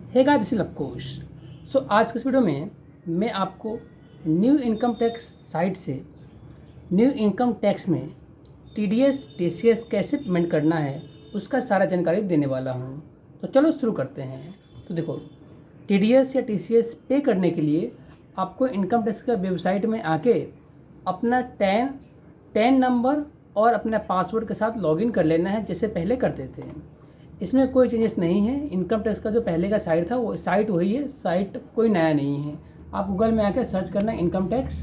Hey guys, this is Lavkush. So आज के इस वीडियो में मैं आपको न्यू इनकम टैक्स साइट से न्यू इनकम टैक्स में टीडीएस टीसीएस कैसे पेमेंट करना है उसका सारा जानकारी देने वाला हूँ। तो चलो शुरू करते हैं। तो देखो, टीडीएस या टीसीएस पे करने के लिए आपको इनकम टैक्स का वेबसाइट में आके अपना टैन नंबर और अपना पासवर्ड के साथ लॉगिन कर लेना है, जैसे पहले करते थे। इसमें कोई चेंजेस नहीं है। इनकम टैक्स का जो पहले का साइट था वो साइट वही है, साइट कोई नया नहीं है। आप गूगल में आके सर्च करना है इनकम टैक्स,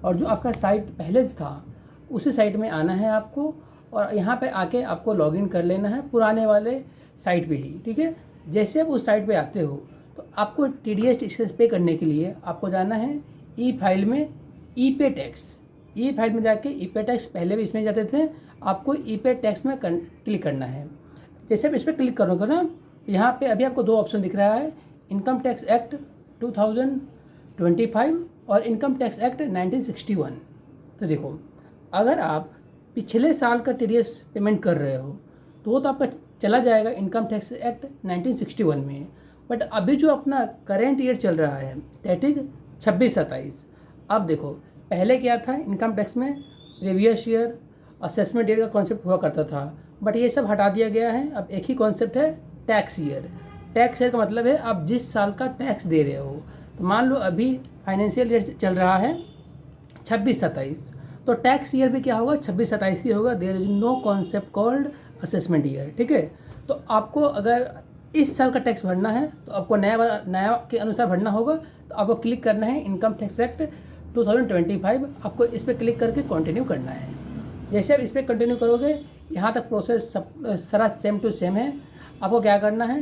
और जो आपका साइट पहले से था उसी साइट में आना है आपको, और यहाँ पे आके आपको लॉगिन कर लेना है पुराने वाले साइट पे ही। ठीक है, जैसे आप उस साइट पे आते हो तो आपको टीडीएस टीसीएस पे करने के लिए आपको जाना है ई फाइल में, ई पे टैक्स। ई फाइल में जाके ई पे टैक्स, पहले भी इसमें जाते थे, आपको ई पे टैक्स में क्लिक करना है। जैसे आप इस पर क्लिक करोगे ना, यहाँ पे अभी आपको दो ऑप्शन दिख रहा है, इनकम टैक्स एक्ट 2025 और इनकम टैक्स एक्ट 1961। तो देखो, अगर आप पिछले साल का टीडीएस पेमेंट कर रहे हो तो वो तो आपका चला जाएगा इनकम टैक्स एक्ट 1961 में। बट अभी जो अपना करेंट ईयर चल रहा है दैट इज 26-27। अब देखो, पहले क्या था, इनकम टैक्स में प्रीवियस ईयर असेसमेंट ईयर का कॉन्सेप्ट हुआ करता था, बट ये सब हटा दिया गया है। अब एक ही कॉन्सेप्ट है, टैक्स ईयर। टैक्स ईयर का मतलब है आप जिस साल का टैक्स दे रहे हो। तो मान लो अभी फाइनेंशियल ईयर चल रहा है 26-27, तो टैक्स ईयर भी क्या होगा, 26-27 ही होगा। There is no concept called assessment year. ठीक है, तो आपको अगर इस साल का टैक्स भरना है तो आपको नया के अनुसार भरना होगा। तो आपको क्लिक करना है इनकम टैक्स एक्ट 2025, आपको इस पर क्लिक करके कंटिन्यू करना है। जैसे आप इस पर कंटिन्यू करोगे, यहाँ तक प्रोसेस सब सारा सेम टू सेम है। आपको क्या करना है,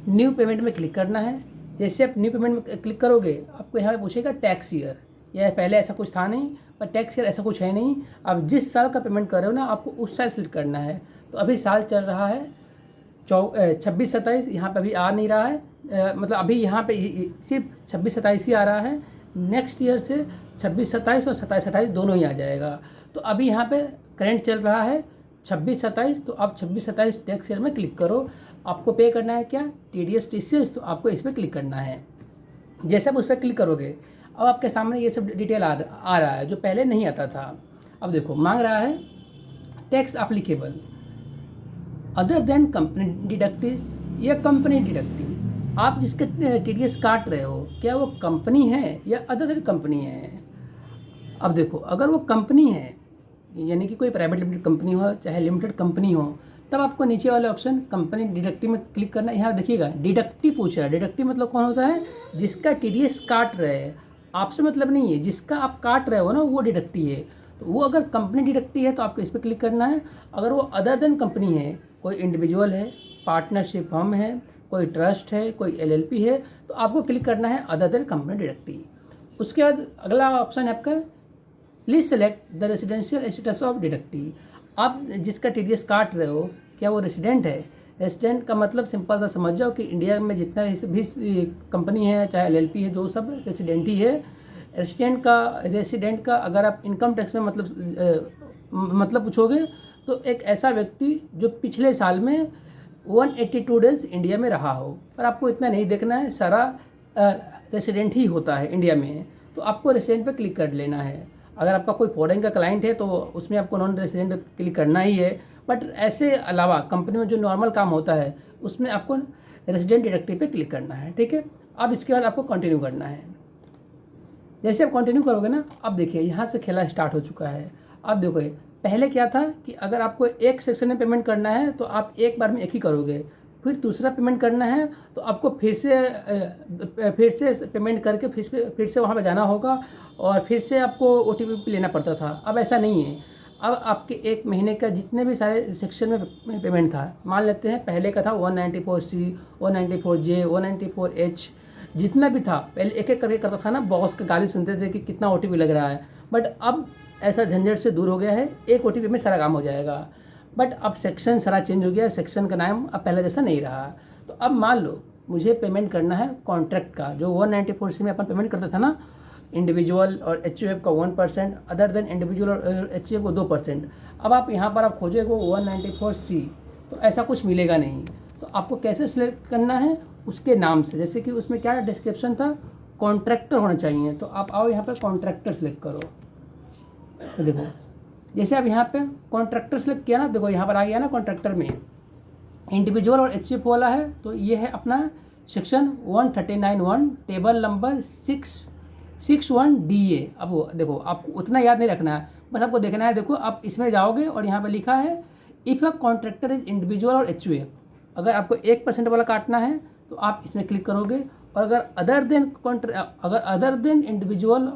न्यू पेमेंट में क्लिक करना है। जैसे आप न्यू पेमेंट में क्लिक करोगे, आपको यहाँ पे पूछेगा टैक्स ईयर। यह पहले ऐसा कुछ था नहीं, पर टैक्स ईयर ऐसा कुछ है नहीं। आप जिस साल का पेमेंट कर रहे हो ना, आपको उस साल सिलेक्ट करना है। तो अभी साल चल रहा है 26-27, यहाँ पे अभी आ नहीं रहा है, मतलब अभी यहाँ पे सिर्फ 26-27 ही आ रहा है। नेक्स्ट ईयर से 26-27 और 27-28 दोनों ही आ जाएगा। तो अभी यहाँ पे करेंट चल रहा है 26-27, तो आप 26-27 टैक्स ईयर में क्लिक करो। आपको पे करना है क्या, टीडीएस टीसीएस, तो आपको इस पर क्लिक करना है। जैसे आप उस पर क्लिक करोगे, अब आपके सामने ये सब डिटेल आ रहा है जो पहले नहीं आता था। अब देखो, मांग रहा है tax applicable other than company deductees या कंपनी डिडक्टिव। आप जिसके टीडीएस काट रहे हो, क्या वो कंपनी है या अदर देन कंपनी है। अब देखो, अगर वो कंपनी है, यानी कि कोई प्राइवेट लिमिटेड कंपनी हो चाहे लिमिटेड कंपनी हो, तब आपको नीचे वाले ऑप्शन कंपनी डिडक्टिव में क्लिक करना है। यहाँ देखिएगा डिडक्टिव पूछ रहा है। डिडक्टिव मतलब कौन होता है, जिसका टीडीएस काट रहे हैं, आपसे मतलब नहीं है, जिसका आप काट रहे हो ना वो डिडक्टिव है। तो वो अगर कंपनी डिडक्टिव है तो आपको इस पर क्लिक करना है। अगर वो अदर देन कंपनी है, कोई इंडिविजुअल है, पार्टनरशिप फर्म है, कोई ट्रस्ट है, कोई एलएलपी है, तो आपको क्लिक करना है अदर देन कंपनी डिडक्टिव। उसके बाद अगला ऑप्शन है आपका please select the residential status of deductive. आप जिसका टीडीएस काट रहे हो, क्या वो रेसिडेंट है। रेसिडेंट का मतलब सिंपल सा समझ जाओ कि इंडिया में जितना भी कंपनी है चाहे एलएलपी है, जो सब रेसिडेंट ही है। रेसिडेंट का अगर आप इनकम टैक्स में मतलब पूछोगे, तो एक ऐसा व्यक्ति जो पिछले साल में 182 डेज इंडिया में रहा हो। पर आपको इतना नहीं देखना है, सारा रेसिडेंट ही होता है इंडिया में, तो आपको रेसिडेंट पे क्लिक कर लेना है। अगर आपका कोई फॉरेन का क्लाइंट है तो उसमें आपको नॉन रेसिडेंट क्लिक करना ही है। बट ऐसे अलावा कंपनी में जो नॉर्मल काम होता है उसमें आपको रेसिडेंट डिडक्टिव पे क्लिक करना है। ठीक है, अब इसके बाद आपको कंटिन्यू करना है। जैसे आप कंटिन्यू करोगे ना, अब देखिए यहाँ से खेला स्टार्ट हो चुका है। अब देखो, पहले क्या था कि अगर आपको एक सेक्शन में पेमेंट करना है तो आप एक बार में एक ही करोगे, फिर दूसरा पेमेंट करना है तो आपको फिर से पेमेंट करके फिर से वहाँ पे जाना होगा, और फिर से आपको ओटीपी लेना पड़ता था। अब ऐसा नहीं है। अब आपके एक महीने का जितने भी सारे सेक्शन में पेमेंट था, मान लेते हैं पहले का था 194C, 194J, 194H, जितना भी था पहले एक एक करके करता था ना, बॉस का गाली सुनते थे कि कितना ओटीपी लग रहा है। बट अब ऐसा झंझट से दूर हो गया है, एक ओटीपी में सारा काम हो जाएगा। बट अब सेक्शन सारा चेंज हो गया है, सेक्शन का नाम अब पहले जैसा नहीं रहा। तो अब मान लो मुझे पेमेंट करना है कॉन्ट्रैक्ट का, जो 194C में अपन पेमेंट करता था ना, इंडिविजुअल और एचयूएफ का 1%, अदर देन इंडिविजुअल और एचयूएफ को 2%। अब आप यहाँ पर आप खोजेगा 194C, तो ऐसा कुछ मिलेगा नहीं। तो आपको कैसे सिलेक्ट करना है, उसके नाम से। जैसे कि उसमें क्या डिस्क्रिप्शन था, कॉन्ट्रैक्टर होना चाहिए, तो आप आओ यहाँ पर कॉन्ट्रैक्टर सेलेक्ट करो। तो देखो जैसे आप यहाँ पे कॉन्ट्रैक्टर सेलेक्ट किया ना, देखो यहाँ पर आ गया ना कॉन्ट्रैक्टर में इंडिविजुअल और एचएफ वाला है। तो ये है अपना सेक्शन 139(1) टेबल नंबर 661DA। अब वो देखो आपको उतना याद नहीं रखना है, बस आपको देखना है। देखो आप इसमें जाओगे और यहाँ पे लिखा है if a contractor is individual और एचयूएफ। अगर आपको 1% वाला काटना है तो आप इसमें क्लिक करोगे, और अगर अदर देन इंडिविजुअल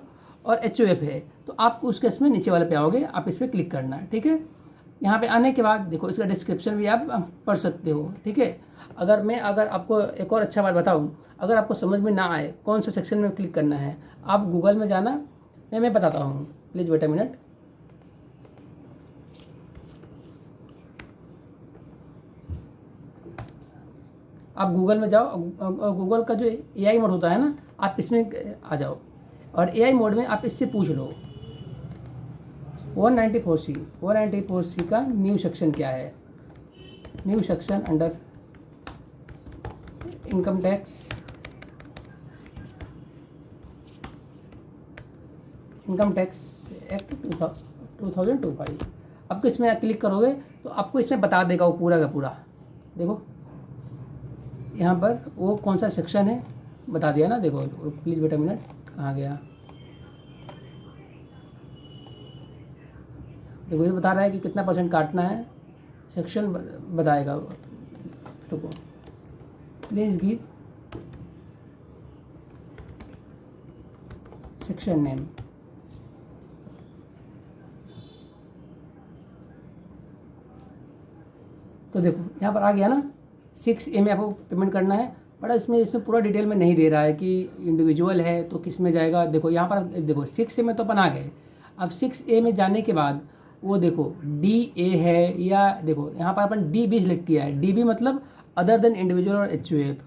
और एचयूएफ है तो आप उस केस में नीचे वाले पे आओगे, आप इस पर क्लिक करना है। ठीक है, यहाँ पे आने के बाद देखो इसका डिस्क्रिप्शन भी आप पढ़ सकते हो। ठीक है, अगर आपको एक और अच्छा बात बताऊँ, अगर आपको समझ में ना आए कौन सा सेक्शन में क्लिक करना है, आप गूगल में जाना, मैं बताता हूँ, प्लीज़ वेट अ मिनट। आप गूगल में जाओ और गूगल का जो एआई मोड होता है ना, आप इसमें आ जाओ और एआई मोड में आप इससे पूछ लो 194C का न्यू सेक्शन क्या है। New section under income tax act 2025। आपको इसमें क्लिक करोगे तो आपको इसमें बता देगा वो पूरा का पूरा। देखो यहाँ पर वो कौन सा सेक्शन है बता दिया ना। देखो प्लीज़ वेट अ मिनट, कहाँ गया। देखो ये बता रहा है कि कितना % काटना है, सेक्शन बताएगा। रुको, प्लीज़ गिव सेक्शन नेम। तो देखो यहाँ पर आ गया ना, 6A में आपको पेमेंट करना है, बट इसमें पूरा डिटेल में नहीं दे रहा है कि इंडिविजुअल है तो किस में जाएगा। देखो यहाँ पर देखो 6A में तो अपन आ गए। अब 6A में जाने के बाद वो देखो DA है, या देखो यहाँ पर अपन DB सिलेक्ट किया है। DB मतलब अदर देन इंडिविजुअल और एचयूएफ,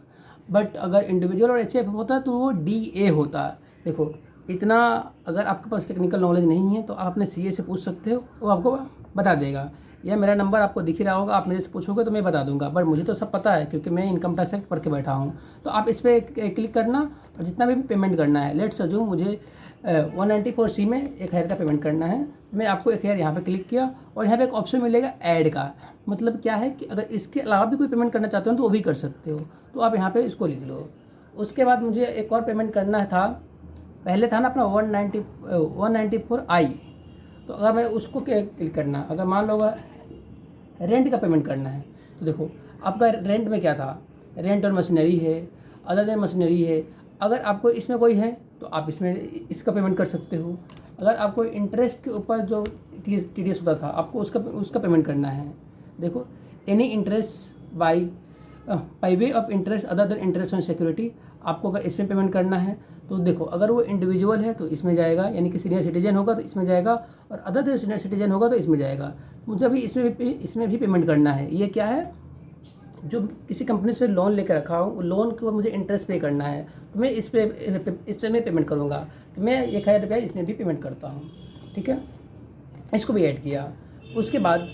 बट अगर इंडिविजुअल और एचयूएफ होता तो वो DA होता। देखो इतना अगर आपके पास टेक्निकल नॉलेज नहीं है तो आप अपने CA से पूछ सकते हो, वो आपको बता देगा। या मेरा नंबर आपको दिख ही रहा होगा, आप मेरे से पूछोगे तो मैं बता दूंगा, बट मुझे तो सब पता है क्योंकि मैं इनकम टैक्स एक्ट पढ़ के बैठा हूँ। तो आप इस पर क्लिक करना और जितना भी पेमेंट करना है, लेट्स अज्यूम मुझे 194C में 1000 का पेमेंट करना है। मैं आपको 1000 यहाँ पे क्लिक किया और यहाँ पे एक ऑप्शन मिलेगा ऐड का। मतलब क्या है कि अगर इसके अलावा भी कोई पेमेंट करना चाहते हो तो वो भी कर सकते हो, तो आप यहाँ पे इसको लिख लो। उसके बाद मुझे एक और पेमेंट करना था, पहले था ना अपना 194I। तो अगर मैं उसको क्लिक करना, अगर मान लो रेंट का पेमेंट करना है, तो देखो आपका रेंट में क्या था, रेंट और मशीनरी है, अदर देन मशीनरी है। अगर आपको इसमें कोई है तो आप इसमें इसका पेमेंट कर सकते हो। अगर आपको इंटरेस्ट के ऊपर जो TDS होता था, आपको उसका पेमेंट करना है। देखो any interest by way of interest other than interest on security, आपको अगर इसमें पेमेंट करना है तो देखो अगर वो इंडिविजुअल है तो इसमें जाएगा, यानी कि सीनियर सिटीजन होगा तो इसमें जाएगा, और अदर देन सीनियर सिटीजन होगा तो इसमें जाएगा। मुझे अभी इसमें भी पेमेंट करना है। ये क्या है, जो किसी कंपनी से लोन लेकर रखा हूँ, लोन के ऊपर मुझे इंटरेस्ट पे करना है, तो मैं इस पर मैं पेमेंट करूँगा। तो मैं 1000 रुपया इसमें भी पेमेंट करता हूँ। ठीक है, इसको भी ऐड किया। उसके बाद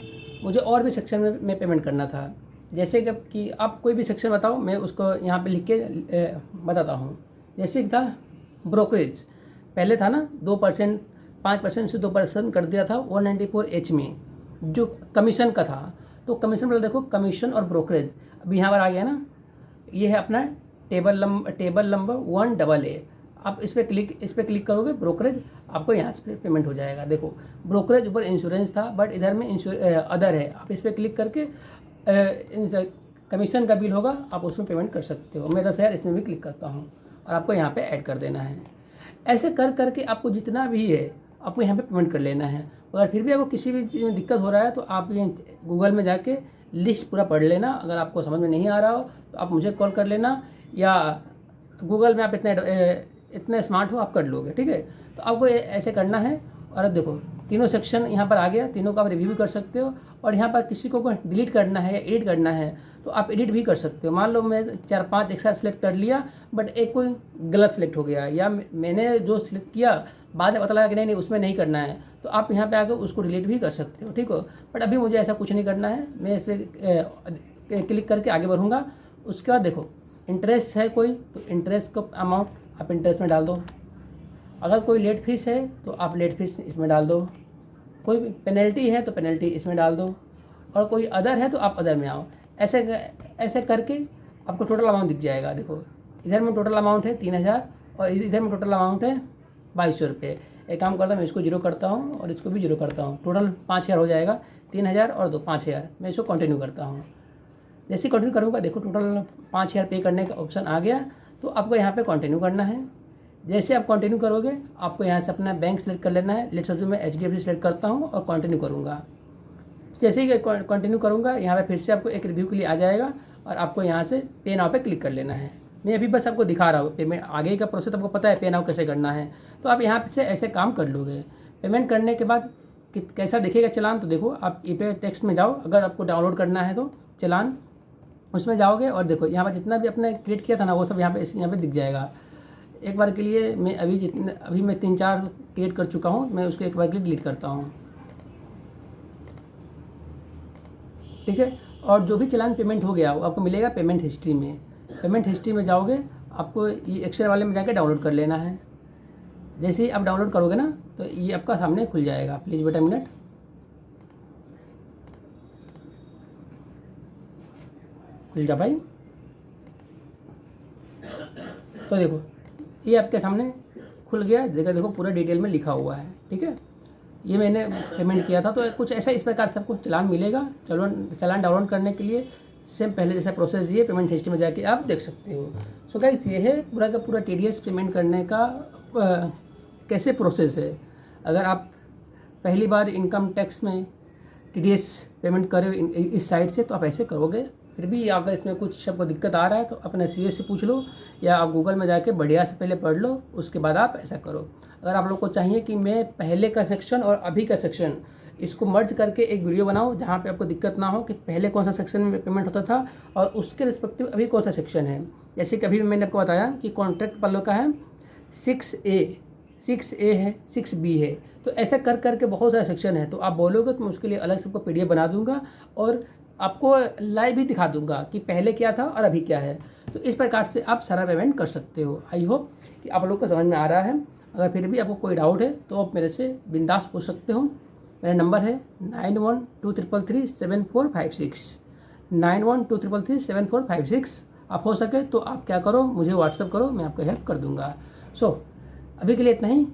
मुझे और भी सेक्शन में पेमेंट करना था, जैसे कि आप कोई भी सेक्शन बताओ, मैं उसको यहाँ पे लिख के बताता हूँ। जैसे कि था ब्रोकरेज, पहले था ना 2%, 5% से 2% कर दिया था 194H में, जो कमीशन का था। तो कमीशन मतलब देखो कमीशन और ब्रोकरेज अभी यहाँ पर आ गया ना, ये है अपना टेबल नंबर 1AA। आप इस पर क्लिक करोगे, ब्रोकरेज आपको यहाँ से पेमेंट हो जाएगा। देखो ब्रोकरेज ऊपर इंश्योरेंस था, बट इधर में अदर है। आप इस पर क्लिक करके कमीशन का बिल होगा, आप उसमें पेमेंट कर सकते हो। मैं 10,000 इसमें भी क्लिक करता हूँ और आपको यहाँ पे ऐड कर देना है। ऐसे कर करके आपको जितना भी है आपको यहाँ पे पेमेंट कर लेना है। अगर फिर भी आपको किसी भी चीज़ में दिक्कत हो रहा है तो आप ये गूगल में जाके लिस्ट पूरा पढ़ लेना। अगर आपको समझ में नहीं आ रहा हो तो आप मुझे कॉल कर लेना, या गूगल में आप इतने स्मार्ट हो आप कर लोगे। ठीक है, तो आपको ऐसे करना है। और अब देखो तीनों सेक्शन यहाँ पर आ गया, तीनों का आप रिव्यू भी कर सकते हो। और यहाँ पर किसी को डिलीट करना है या एडिट करना है तो आप एडिट भी कर सकते हो। मान लो मैं 4-5 एक साथ सेलेक्ट कर लिया, बट एक कोई गलत सेलेक्ट हो गया, या मैंने जो सिलेक्ट किया बाद में पता लगा कि नहीं उसमें नहीं करना है, तो आप यहाँ पे आकर उसको डिलीट भी कर सकते हो। ठीक हो, बट अभी मुझे ऐसा कुछ नहीं करना है। मैं इस पर क्लिक करके आगे बढ़ूँगा। उसके बाद देखो इंटरेस्ट है कोई, तो इंटरेस्ट का अमाउंट आप इंटरेस्ट में डाल दो। अगर कोई लेट फीस है तो आप लेट फीस इसमें डाल दो। कोई पेनल्टी है तो पेनल्टी इसमें डाल दो, और कोई अदर है तो आप अदर में आओ। ऐसे ऐसे करके आपको टोटल अमाउंट दिख जाएगा। देखो इधर में टोटल अमाउंट है 3000 और इधर में टोटल अमाउंट है 2200 रुपये। एक काम करता हूँ, मैं इसको जीरो करता हूँ और इसको भी जीरो करता हूँ। टोटल 5000 हो जाएगा। 3000 और 2 5000। मैं इसको कंटिन्यू करता हूँ। जैसे कंटिन्यू करूँगा देखो टोटल 5000 पे करने का ऑप्शन आ गया, तो आपको यहाँ पे कंटिन्यू करना है। जैसे आप कंटिन्यू करोगे आपको यहाँ से अपना बैंक सेलेक्ट कर लेना है। लेट्स सपोज मैं HDFC सेलेक्ट करता हूँ और कंटिन्यू करूँगा। जैसे ही कंटिन्यू करूँगा यहाँ पे फिर से आपको एक रिव्यू के लिए आ जाएगा और आपको यहाँ से पे नाउ पे क्लिक कर लेना है। मैं अभी बस आपको दिखा रहा हूँ पेमेंट, आगे का प्रोसेस आपको पता है पे नाउ कैसे करना है, तो आप यहाँ से ऐसे काम कर लोगे। पेमेंट करने के बाद कैसा दिखेगा चालान, तो देखो आप पे टेक्स्ट में जाओ। अगर आपको डाउनलोड करना है तो चालान उसमें जाओगे और देखो यहाँ पर जितना भी आपने क्रिएट किया था ना वो सब यहाँ पे दिख जाएगा। एक बार के लिए मैं अभी मैं 3-4 क्रिएट कर चुका हूँ, मैं उसको एक बार के लिए डिलीट करता हूँ। ठीक है, और जो भी चालान पेमेंट हो गया वो आपको मिलेगा पेमेंट हिस्ट्री में। पेमेंट हिस्ट्री में जाओगे आपको ये एक्सेल वाले में जाके डाउनलोड कर लेना है। जैसे ही आप डाउनलोड करोगे ना तो ये आपका सामने खुल जाएगा। प्लीज़ बेटा मिनट, खुल जा भाई। तो देखो ये आपके सामने खुल गया। जगह देखो पूरा डिटेल में लिखा हुआ है। ठीक है, ये मैंने पेमेंट किया था, तो कुछ ऐसा इस प्रकार से आपको चालान मिलेगा। चालान डाउनलोड करने के लिए सेम पहले जैसा प्रोसेस ये पेमेंट हिस्ट्री में जाके आप देख सकते हो। सो गाइस ये है पूरा का पूरा TDS पेमेंट करने का कैसे प्रोसेस है। अगर आप पहली बार इनकम टैक्स में TDS पेमेंट करें इस साइट से तो आप ऐसे करोगे। फिर भी अगर इसमें कुछ आपको दिक्कत आ रहा है तो अपने CA से पूछ लो, या आप गूगल में जाके बढ़िया से पहले पढ़ लो, उसके बाद आप ऐसा करो। अगर आप लोग को चाहिए कि मैं पहले का सेक्शन और अभी का सेक्शन इसको मर्ज करके एक वीडियो बनाऊं जहां पे आपको दिक्कत ना हो कि पहले कौन सा सेक्शन में पेमेंट होता था और उसके रिस्पेक्टिव अभी कौन सा सेक्शन है। जैसे कि अभी मैंने आपको बताया कि कॉन्ट्रैक्ट वालों का है 6A है, 6B है, तो ऐसा कर करके बहुत सारे सेक्शन है। तो आप बोलोगे तो मैं उसके लिए अलग से आपको PDF बना दूंगा और आपको लाइव भी दिखा दूंगा कि पहले क्या था और अभी क्या है। तो इस प्रकार से आप सारा पेमेंट कर सकते हो। आई होप कि आप लोग को समझ में आ रहा है। अगर फिर भी आपको कोई डाउट है तो आप मेरे से बिंदास पूछ सकते हो। मेरा नंबर है 9123337456 9123337456। आप हो सके तो आप क्या करो, मुझे व्हाट्सअप करो, मैं आपको हेल्प कर दूंगा। सो अभी के लिए इतना ही।